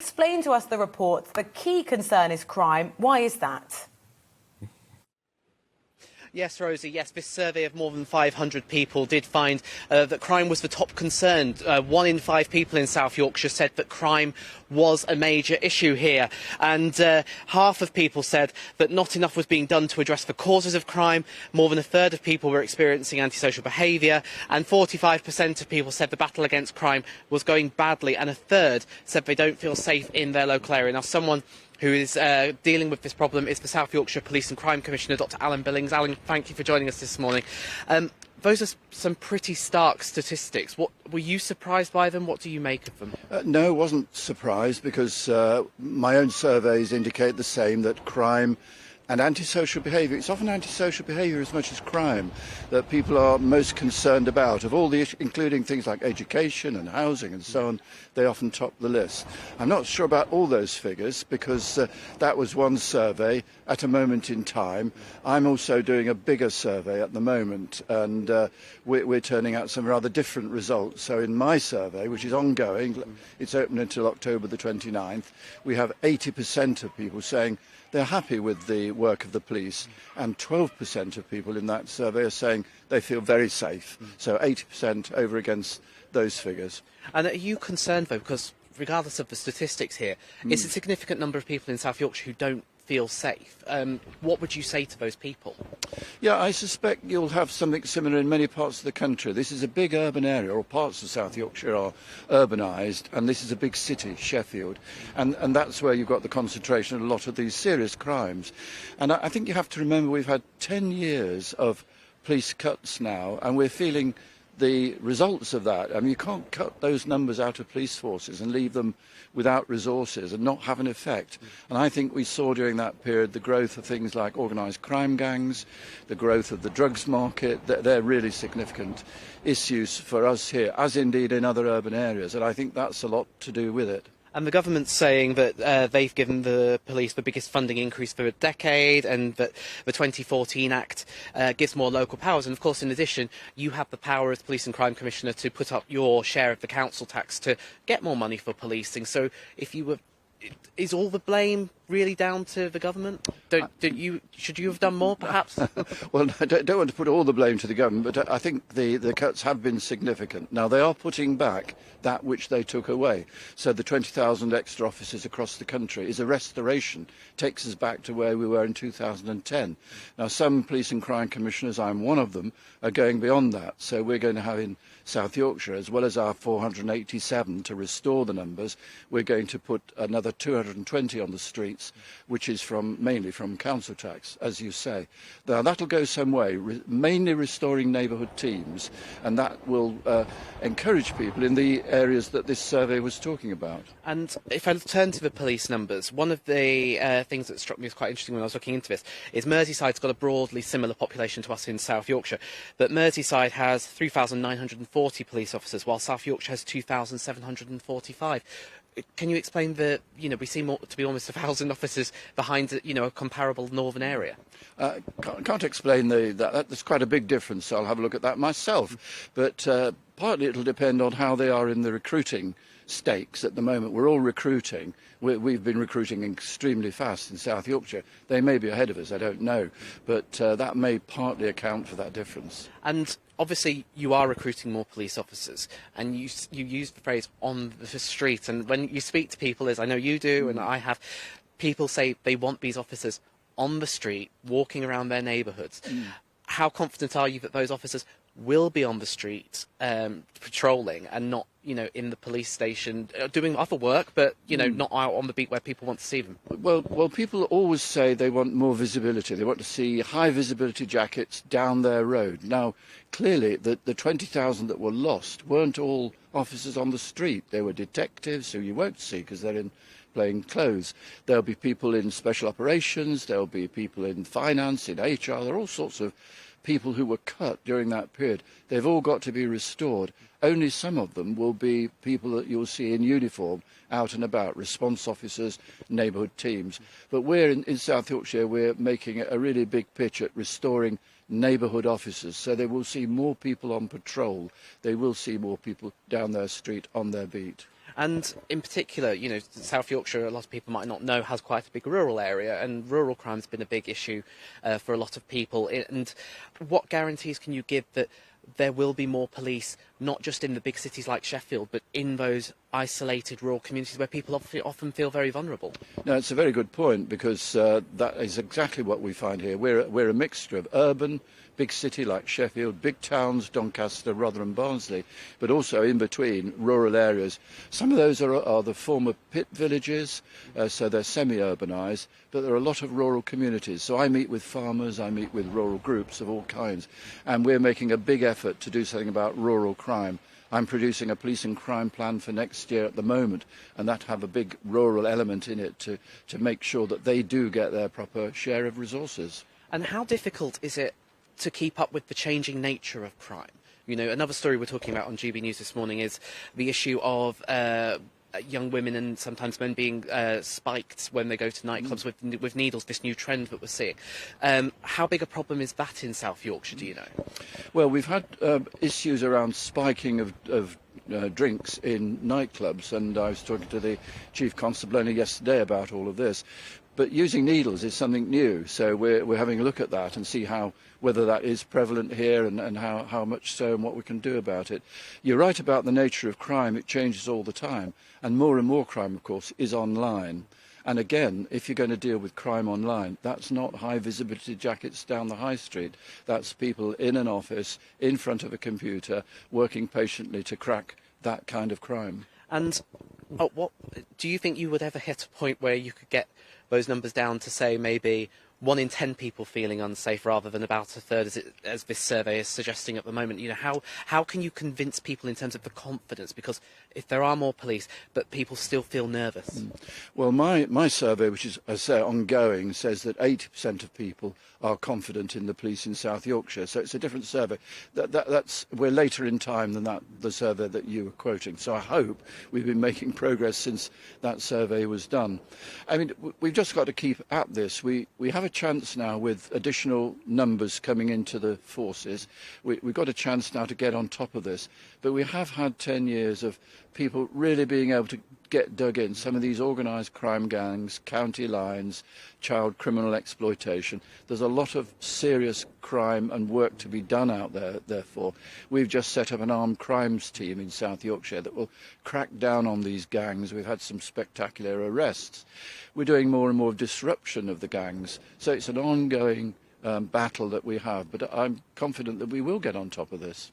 Explain to us the reports. The key concern is crime. Why is that? Yes, Rosie, yes, this survey of more than 500 people did find that crime was the top concern. 1 in 5 people in South Yorkshire said that crime was a major issue here. And half of people said that not enough was being done to address the causes of crime. More than a third of people were experiencing antisocial behaviour. And 45% of people said the battle against crime was going badly. And a third said they don't feel safe in their local area. Now, someone who is dealing with this problem is the South Yorkshire Police and Crime Commissioner, Dr Alan Billings. Alan, thank you for joining us this morning. Those are some pretty stark statistics. Were you surprised by them? What do you make of them? No, wasn't surprised, because my own surveys indicate the same, that crime and antisocial behaviour, it's often antisocial behaviour as much as crime that people are most concerned about. Of all the issues, including things like education and housing and so on, they often top the list. I'm not sure about all those figures, because that was one survey at a moment in time. I'm also doing a bigger survey at the moment, and we're turning out some rather different results. So in my survey, which is ongoing, it's open until October the 29th, we have 80% of people saying they're happy with the work of the police, and 12% of people in that survey are saying they feel very safe. So 80% over against those figures. And are you concerned, though, because regardless of the statistics here, it's a significant number of people in South Yorkshire who don't feel safe. What would you say to those people? Yeah, I suspect you'll have something similar in many parts of the country. This is a big urban area, or parts of South Yorkshire are urbanised, and this is a big city, Sheffield, and that's where you've got the concentration of a lot of these serious crimes. And I think you have to remember we've had 10 years of police cuts now, and we're feeling the results of that. I mean, you can't cut those numbers out of police forces and leave them without resources and not have an effect. And I think we saw during that period the growth of things like organised crime gangs, the growth of the drugs market. They're really significant issues for us here, as indeed in other urban areas, and I think that's a lot to do with it. And the government's saying that they've given the police the biggest funding increase for a decade, and that the 2014 Act gives more local powers. And of course, in addition, you have the power as Police and Crime Commissioner to put up your share of the council tax to get more money for policing. So if you were... Is all the blame really down to the government? Should you have done more, perhaps? Well, I don't want to put all the blame to the government, but I think the cuts have been significant. Now, they are putting back that which they took away. So the 20,000 extra officers across the country is a restoration, takes us back to where we were in 2010. Now, some police and crime commissioners, I'm one of them, are going beyond that. So we're going to have in South Yorkshire, as well as our 487 to restore the numbers, we're going to put another 220 on the streets, which is mainly from council tax, as you say. Now, that'll go some way, mainly restoring neighbourhood teams, and that will encourage people in the areas that this survey was talking about. And if I turn to the police numbers, one of the things that struck me as quite interesting when I was looking into this is Merseyside's got a broadly similar population to us in South Yorkshire, but Merseyside has 3,940 police officers, while South Yorkshire has 2,745. Can you explain we seem to be almost 1,000 officers behind, a comparable northern area? Can't explain that's quite a big difference, so I'll have a look at that myself. But partly it'll depend on how they are in the recruiting stakes. At the moment, we're all recruiting. We've been recruiting extremely fast in South Yorkshire. They may be ahead of us, I don't know. But that may partly account for that difference. And obviously, you are recruiting more police officers, and you use the phrase "on the street." And when you speak to people, as I know you do, and I have, people say they want these officers on the street, walking around their neighbourhoods. How confident are you that those officers will be on the street patrolling and not, in the police station doing other work, but not out on the beat where people want to see them? Well, people always say they want more visibility. They want to see high visibility jackets down their road. Now, clearly, the 20,000 that were lost weren't all officers on the street. They were detectives who you won't see because they're in plain clothes. There'll be people in special operations. There'll be people in finance, in HR. There are all sorts of people who were cut during that period. They've all got to be restored. Only some of them will be people that you'll see in uniform out and about, response officers, neighbourhood teams. But we're in South Yorkshire, we're making a really big pitch at restoring neighbourhood officers, so they will see more people on patrol. They will see more people down their street on their beat. And in particular, South Yorkshire, a lot of people might not know, has quite a big rural area, and rural crime's been a big issue for a lot of people. And what guarantees can you give that there will be more police, not just in the big cities like Sheffield, but in those isolated rural communities where people often feel very vulnerable? No, it's a very good point, because that is exactly what we find here. We're a mixture of urban, big city like Sheffield, big towns, Doncaster, Rotherham, Barnsley, but also in between rural areas. Some of those are the former pit villages, so they're semi-urbanised, but there are a lot of rural communities. So I meet with farmers, I meet with rural groups of all kinds, and we're making a big effort to do something about rural crime. I'm producing a police and crime plan for next year at the moment, and that have a big rural element in it to make sure that they do get their proper share of resources. And how difficult is it to keep up with the changing nature of crime? Another story we're talking about on GB News this morning is the issue of young women and sometimes men being spiked when they go to nightclubs with needles, this new trend that we're seeing. How big a problem is that in South Yorkshire, do you know? Well, we've had issues around spiking of drinks in nightclubs, and I was talking to the Chief Constable only yesterday about all of this. But using needles is something new, so we're having a look at that and see whether that is prevalent here and how much so and what we can do about it. You're right about the nature of crime. It changes all the time, and more crime, of course, is online. And again, if you're going to deal with crime online, that's not high visibility jackets down the high street. That's people in an office, in front of a computer, working patiently to crack that kind of crime. And what do you think you would ever hit a point where you could get those numbers down to, say, maybe 1 in 10 people feeling unsafe rather than about a third, as this survey is suggesting at the moment? How can you convince people in terms of the confidence? Because if there are more police, but people still feel nervous. Well, my survey, which is, as I say, ongoing, says that 80% of people are confident in the police in South Yorkshire. So it's a different survey. We're later in time than the survey that you were quoting. So I hope we've been making progress since that survey was done. I mean, we've just got to keep at this. We have a chance now with additional numbers coming into the forces. We've got a chance now to get on top of this. But we have had 10 years of people really being able to get dug in. Some of these organised crime gangs, county lines, child criminal exploitation. There's a lot of serious crime and work to be done out there, therefore. We've just set up an armed crimes team in South Yorkshire that will crack down on these gangs. We've had some spectacular arrests. We're doing more and more disruption of the gangs. So it's an ongoing battle that we have, but I'm confident that we will get on top of this.